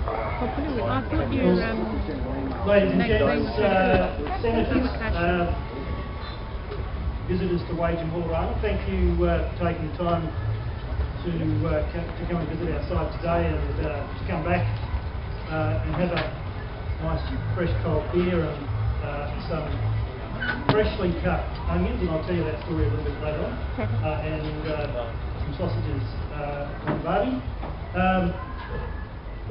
I thought you ladies and gentlemen, senators, visitors to Wagin Woolorama, thank you for taking the time to come and visit our site today and to come back and have a nice fresh cold beer and some freshly cut onions, and I'll tell you that story a little bit later on, and some sausages on barbie.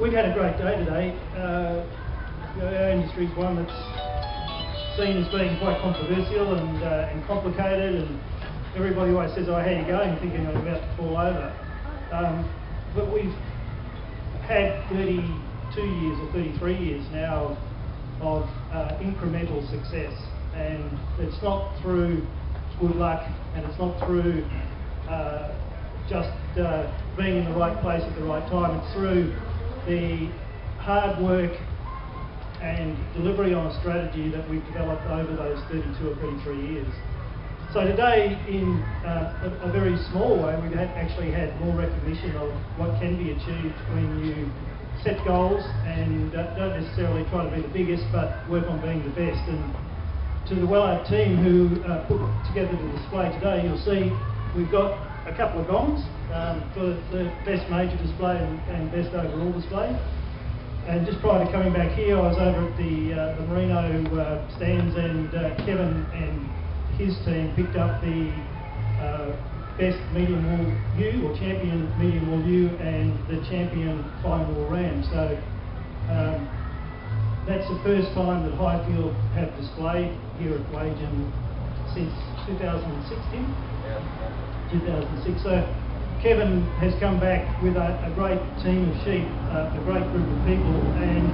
We've had a great day today. Our industry is one that's seen as being quite controversial and complicated, and everybody always says, "Oh, how are you going?" thinking I'm about to fall over. But we've had 32 years or 33 years now of incremental success, and it's not through good luck, and it's not through just being in the right place at the right time. It's through the hard work and delivery on a strategy that we've developed over those 32 or 33 years. So today, in a very small way, we've actually had more recognition of what can be achieved when you set goals and don't necessarily try to be the biggest, but work on being the best. And to the Wellard team who put together the display today, you'll see we've got a couple of gongs for the best major display and best overall display. And just prior to coming back here, I was over at the Merino stands, and Kevin and his team picked up the best medium wool ewe, or champion medium wool ewe, and the champion fine wool ram. So that's the first time that Highfield have displayed here at Wagin since 2016. 2006. So Kevin has come back with a great team of sheep, a great group of people, and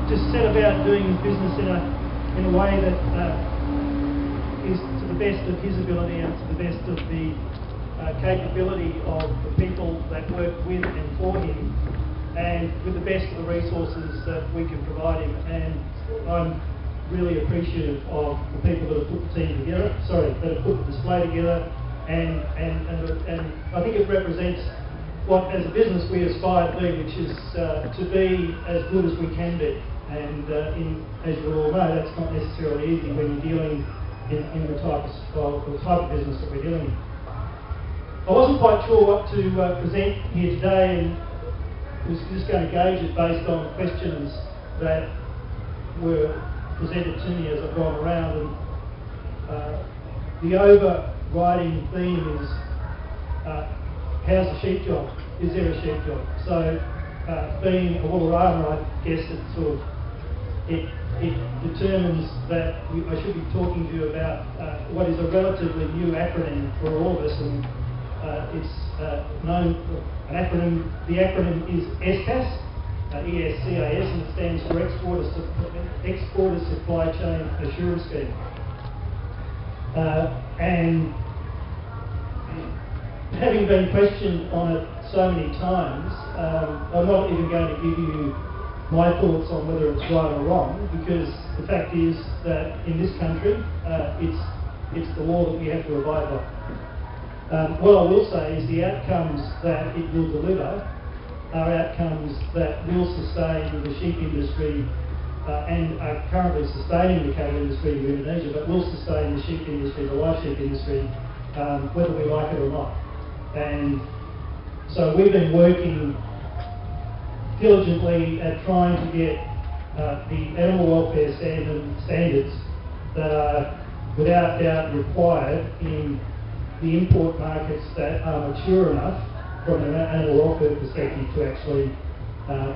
just set about doing his business in a way that is to the best of his ability and to the best of the capability of the people that work with and for him, and with the best of the resources that we can provide him. And I'm really appreciative of the people that have put the team together, that have put the display together. And I think it represents what, as a business, we aspire to be, which is to be as good as we can be. And as you all know, that's not necessarily easy when you're dealing in the type of business that we're dealing in. I wasn't quite sure what to present here today, and was just going to gauge it based on questions that were presented to me as I've gone around. And the overriding theme is how's the sheep job? Is there a sheep job? So being a Woolorama, I guess it determines that I should be talking to you about what is a relatively new acronym for all of us, and it's known, an acronym. The acronym is ESCAS, ESCAS, and it stands for Exporter Supply Chain Assurance Scheme. And having been questioned on it so many times, I'm not even going to give you my thoughts on whether it's right or wrong, because the fact is that in this country, it's the law that we have to abide by. What I will say is the outcomes that it will deliver are outcomes that will sustain the sheep industry and are currently sustaining the cattle industry in Indonesia, but will sustain the sheep industry, the live sheep industry, whether we like it or not. And so we've been working diligently at trying to get the animal welfare standards that are without doubt required in the import markets that are mature enough from an animal welfare perspective to actually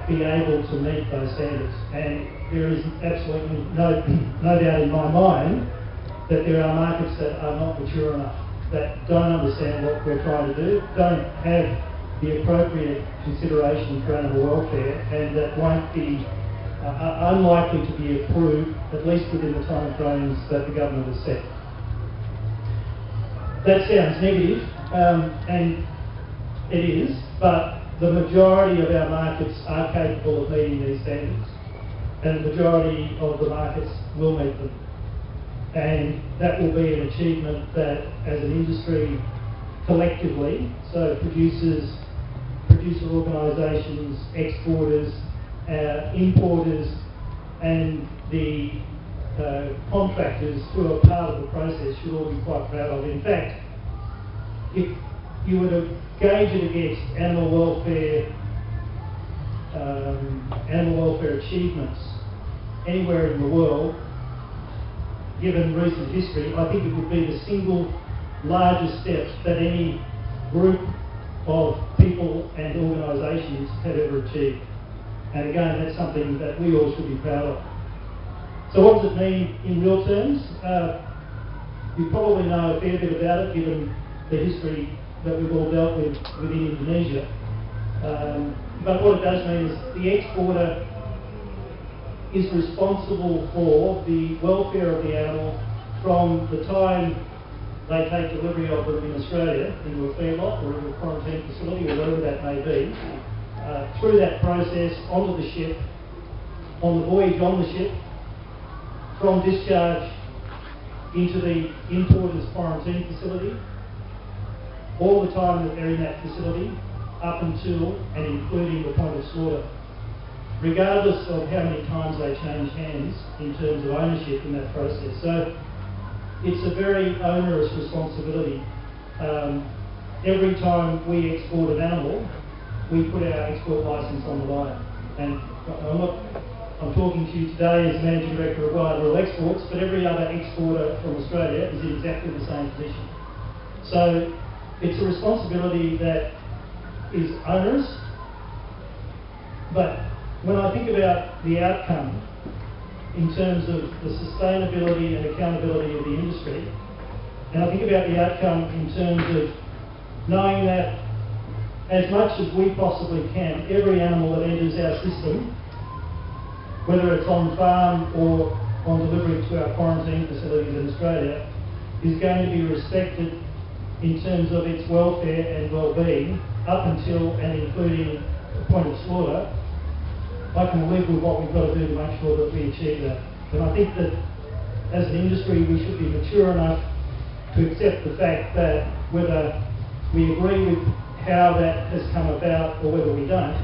be able to meet those standards. And there is absolutely no doubt in my mind that there are markets that are not mature enough, that don't understand what we're trying to do, don't have the appropriate consideration for animal welfare, and that won't be unlikely to be approved, at least within the time frames that the government has set. That sounds negative, and it is, but the majority of our markets are capable of meeting these standards, and the majority of the markets will meet them. And that will be an achievement that, as an industry, collectively, so producers, producer organisations, exporters, importers and the contractors who are part of the process should all be quite proud of. In fact, if you were to gauge it against animal welfare achievements anywhere in the world, given recent history, I think it would be the single largest step that any group of people and organisations have ever achieved. And again, that's something that we all should be proud of. So what does it mean in real terms? You probably know a fair bit about it, given the history that we've all dealt with within Indonesia. But what it does mean is the exporter is responsible for the welfare of the animal from the time they take delivery of them in Australia into a feedlot or into a quarantine facility or wherever that may be, through that process onto the ship, on the voyage on the ship, from discharge into the importer's quarantine facility, all the time that they're in that facility, up until and including the point of slaughter, regardless of how many times they change hands in terms of ownership in that process. So it's a very onerous responsibility. Every time we export an animal, we put our export licence on the line. And I'm talking to you today as Managing Director of Wellard Exports, but every other exporter from Australia is in exactly the same position. So it's a responsibility that is onerous, but when I think about the outcome in terms of the sustainability and accountability of the industry, and I think about the outcome in terms of knowing that as much as we possibly can, every animal that enters our system, whether it's on farm or on delivery to our quarantine facilities in Australia, is going to be respected in terms of its welfare and well-being up until and including the point of slaughter. I can live with what we've got to do to make sure that we achieve that. And I think that as an industry we should be mature enough to accept the fact that whether we agree with how that has come about or whether we don't,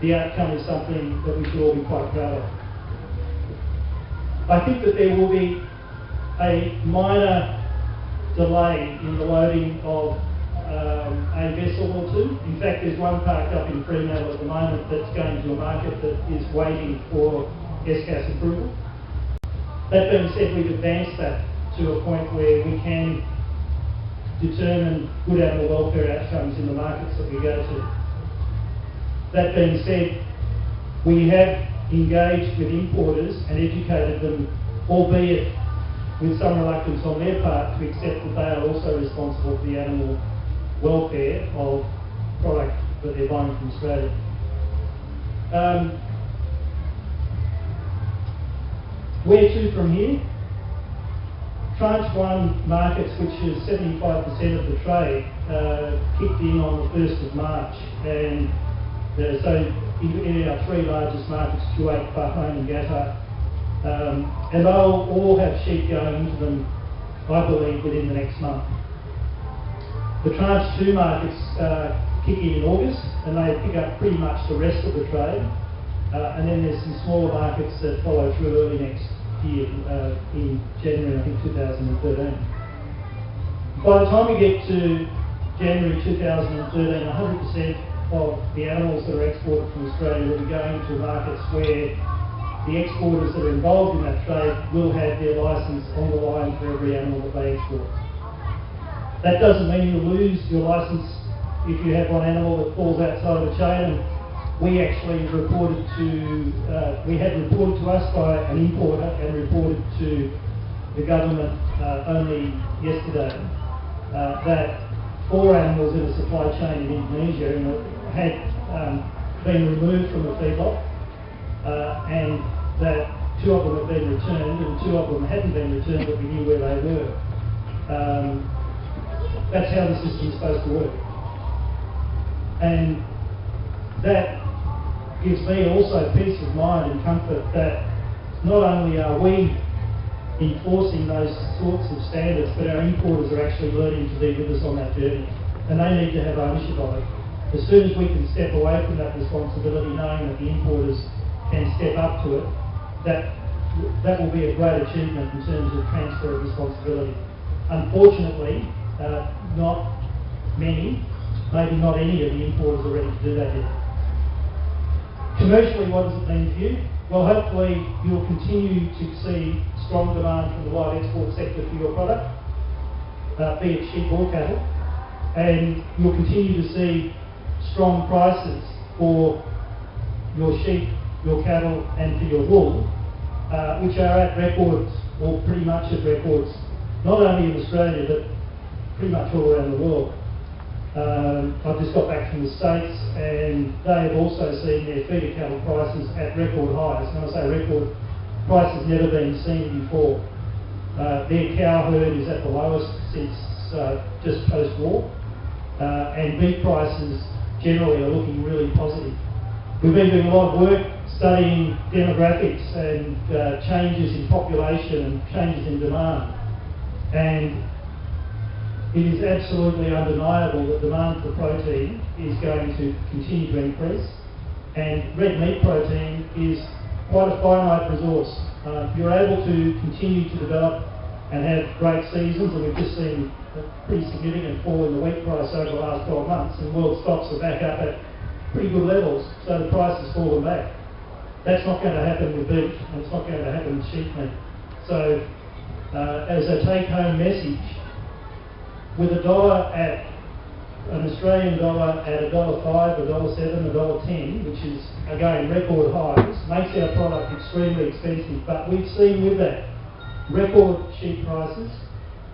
the outcome is something that we should all be quite proud of. I think that there will be a minor delay in the loading of a vessel or two. In fact, there's one parked up in Fremantle at the moment that's going to a market that is waiting for SCAS approval. That being said, we've advanced that to a point where we can determine good animal welfare outcomes in the markets that we go to. That being said, we have engaged with importers and educated them, albeit with some reluctance on their part, to accept that they are also responsible for the animal welfare of product that they're buying from Australia. Where to from here? Tranche 1 markets, which is 75% of the trade, kicked in on the 1st of March. And so in our three largest markets, Kuwait, Bahrain and Qatar, and they'll all have sheep going into them, I believe, within the next month. The Tranche 2 markets kick in August, and they pick up pretty much the rest of the trade. And then there's some smaller markets that follow through early next year, in January, I think 2013. By the time we get to January 2013, 100% of the animals that are exported from Australia will be going to markets where the exporters that are involved in that trade will have their licence on the line for every animal that they export. That doesn't mean you lose your licence if you have one animal that falls outside of the chain. And we actually we had reported to us by an importer and reported to the government only yesterday that 4 animals in a supply chain in Indonesia had been removed from the feedlot, and that 2 of them had been returned and 2 of them hadn't been returned, but we knew where they were. That's how the system's supposed to work. And that gives me also peace of mind and comfort that not only are we enforcing those sorts of standards, but our importers are actually learning to be with us on that journey, and they need to have ownership of it. As soon as we can step away from that responsibility, knowing that the importers step up to it, that will be a great achievement in terms of transfer of responsibility. Unfortunately, not many, maybe not any of the importers are ready to do that yet. Commercially, what does it mean for you? Well, hopefully you'll continue to see strong demand from the live export sector for your product, be it sheep or cattle, and you'll continue to see strong prices for your sheep, your cattle and for your wool, which are at records, or pretty much at records, not only in Australia but pretty much all around the world. I've just got back from the States and they have also seen their feeder cattle prices at record highs. When I say record, prices never been seen before. Their cow herd is at the lowest since just post-war, and beef prices generally are looking really positive. We've been doing a lot of work studying demographics and changes in population and changes in demand, and it is absolutely undeniable that demand for protein is going to continue to increase, and red meat protein is quite a finite resource. If you're able to continue to develop and have great seasons, and we've just seen a pretty significant fall in the wheat price over the last 12 months, and world stocks are back up at pretty good levels, so the price has fallen back. That's not going to happen with beef, and it's not going to happen with sheep meat. So, as a take-home message, with an Australian dollar at $1.05, $1.07, $1.10, which is again record highs, makes our product extremely expensive. But we've seen with that record sheep prices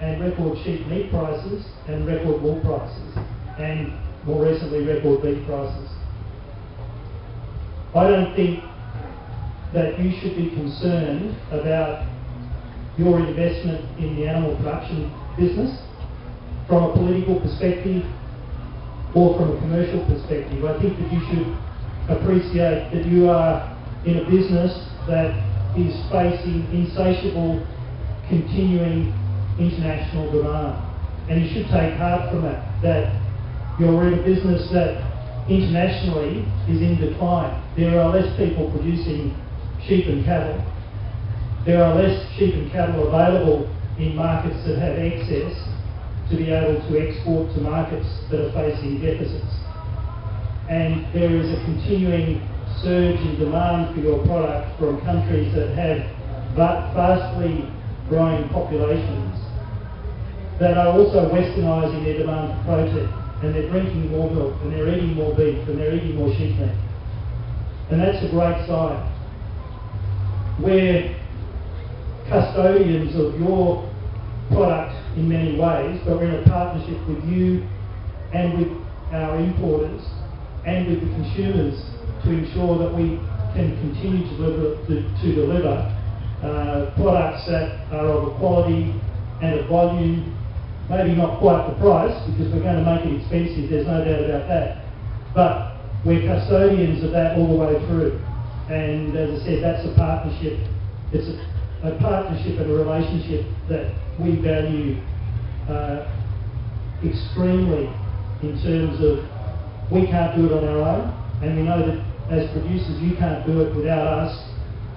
and record sheep meat prices and record wool prices, and more recently record beef prices. I don't think that you should be concerned about your investment in the animal production business from a political perspective or from a commercial perspective. I think that you should appreciate that you are in a business that is facing insatiable, continuing international demand. And you should take heart from that you're in a business that internationally is in decline. There are less people producing sheep and cattle. There are less sheep and cattle available in markets that have excess to be able to export to markets that are facing deficits. And there is a continuing surge in demand for your product from countries that have vastly growing populations that are also westernising their demand for protein, and they're drinking more milk, and they're eating more beef, and they're eating more sheep meat. And that's a great sign. We're custodians of your product in many ways, but we're in a partnership with you and with our importers and with the consumers to ensure that we can continue to deliver products that are of a quality and a volume, maybe not quite the price, because we're going to make it expensive, there's no doubt about that, but we're custodians of that all the way through. And as I said, that's a partnership. It's a partnership and a relationship that we value extremely, in terms of we can't do it on our own, and we know that as producers you can't do it without us,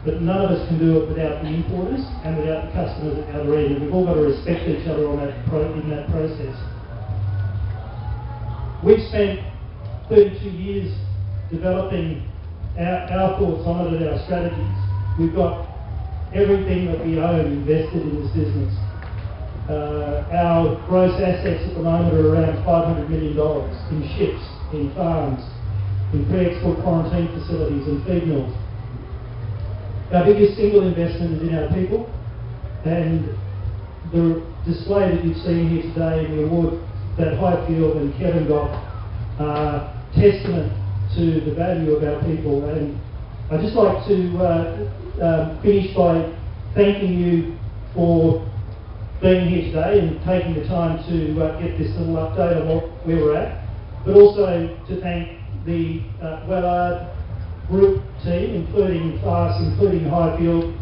but none of us can do it without the importers and without the customers at the other end, and we've all got to respect each other on in that process. We've spent 32 years developing our thoughts on it and our strategies. We've got everything that we own invested in this business. Our gross assets at the moment are around $500 million in ships, in farms, in pre-export quarantine facilities and feed mills. Our biggest single investment is in our people, and the display that you've seen here today and the award that Highfield and Kevin got are testament to the value of our people. And I'd just like to finish by thanking you for being here today and taking the time to get this little update on where we're at, but also to thank the Wellard group team, including us, including Highfield,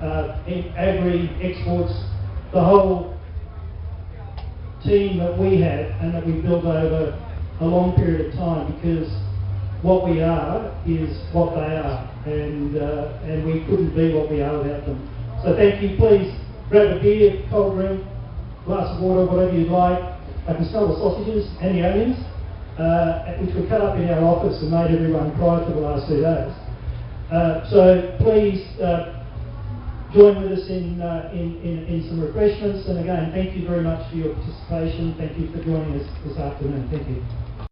Agri, Exports, the whole team that we have and that we've built over a long period of time, because what we are is what they are. And and we couldn't be what we are without them. So thank you. Please grab a beer, cold drink, glass of water, whatever you'd like. I can smell the sausages and the onions, which were cut up in our office and made everyone cry for the last 2 days. So please join with us in some refreshments. And again, thank you very much for your participation. Thank you for joining us this afternoon. Thank you.